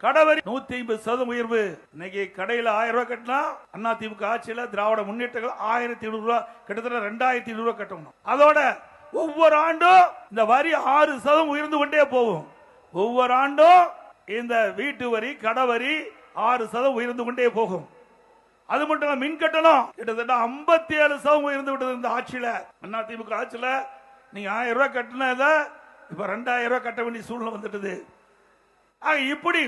கடவரி 150% உயர்வு. இன்னைக்கு கடையில் 1000 ரூபாய் கட்டினா அதிமுக ஆட்சியில் திராவிட முன்னேற்றங்கள் 1700 ரூபாய், கிட்டத்தட்ட 2200 ரூபாய் கட்டணும். அதோட ஒவ்வொரு ஆண்டும் இந்த வரி 6% உயர்ந்து கொண்டே போகும். ஒவ்வொரு ஆண்டும் இந்த வீட்டு வரி, கடவரி 6% உயர்ந்து கொண்டே போகும். அது மட்டும் இல்ல, மின் கட்டணம் கிட்டத்தட்ட 57% உயர்ந்து விட்டது இந்த ஆட்சியில. அதிமுக ஆட்சியில நீங்க 1000 ரூபாய் கட்டினத இப்ப 2000 ரூபாய் கட்ட வேண்டிய சூழ்நிலை வந்துட்டது. இப்படி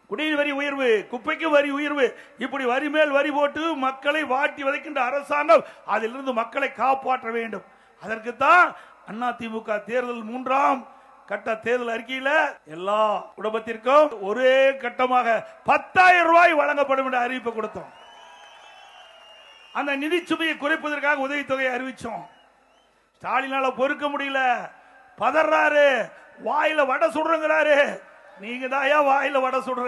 குடிநீர் வரி உயர்வு, குப்பைக்கு வரி உயர்வு, இப்படி வரி மேல் வரி போட்டு மக்களை வாட்டி வதைக்கின்ற அரசாங்கம் அதிலிருந்து மக்களை காப்பாற்ற வேண்டும். அதற்குத்தான் அதிமுக தேர்தல் 3ஆம் கட்ட தேர்தல் அறிக்கையில் எல்லா குடும்பத்திற்கும் ஒரே கட்டமாக 10,000 ரூபாய் வழங்கப்படும் என்ற அறிவிப்பை கொடுத்தோம். அந்த நிதி சுமையை குறைப்பதற்காக உதவித்தொகையை அறிவிச்சோம். ஸ்டாலினால பொறுக்க முடியல, பதறாரு, வாயில வடை சுடுறாரு. நீங்க தான் வாயில வடை சுடுற?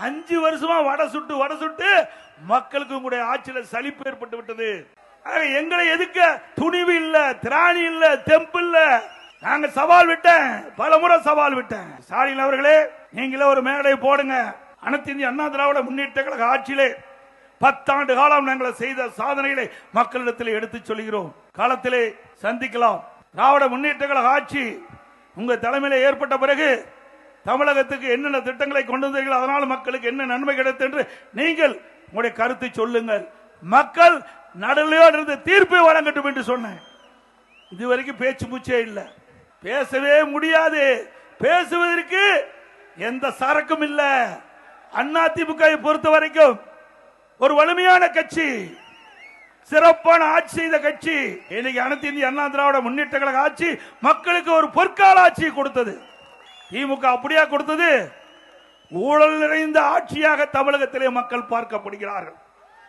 5 வருஷமா வடை சுட்டு மக்களுக்கு உங்களுடைய ஆட்சியில் சலிப்பு ஏற்பட்டு விட்டது. எங்களை எதுக்க துணிவு இல்ல, திராணி இல்ல, தெம்பு இல்ல. நாங்க சவால் விட்டேன், பலமுறை சவால் விட்டேன். ஸ்டாலின் அவர்களே, நீங்களே ஒரு மேடை போடுங்க. அனைத்து இந்திய அண்ணா திராவிட முன்னேற்ற கழக ஆட்சியிலே 10 ஆண்டு காலம் நாங்கள் செய்த சாதனைகளை மக்களிடத்தில் எடுத்து சொல்கிறோம். காலத்திலே சந்திக்கலாம். திராவிட முன்னேற்ற கழக ஆட்சி உங்க தலைமையில ஏற்பட்ட பிறகு தமிழகத்துக்கு என்னென்ன திட்டங்களை கொண்டு வந்தீர்கள், அதனால் மக்களுக்கு என்ன நன்மை கிடைத்தது என்று நீங்கள் உங்களுடைய கருத்தை சொல்லுங்கள். மக்கள் நடுநிலையோடு இருந்து தீர்ப்பை வழங்கட்டும் என்று சொன்னேன். இதுவரைக்கும் பேச்சு மூச்சே இல்லை, பேசவே முடியாது. பேசுவதற்கு எந்த சரக்கும் இல்லை. அதிமுக பொறுத்த வரைக்கும் ஒரு வலிமையான கட்சி, சிறப்பான ஆட்சி செய்த கட்சி. இன்னைக்கு அனைத்து இந்திய அண்ணா திராவிட முன்னேற்ற கழக ஆட்சி மக்களுக்கு ஒரு பொற்கால ஆட்சி கொடுத்தது. திமுக அப்படியா கொடுத்தது? ஊழல் நிறைந்த ஆட்சியாக தமிழகத்திலே மக்கள் பார்க்கப்படுகிறார்கள்.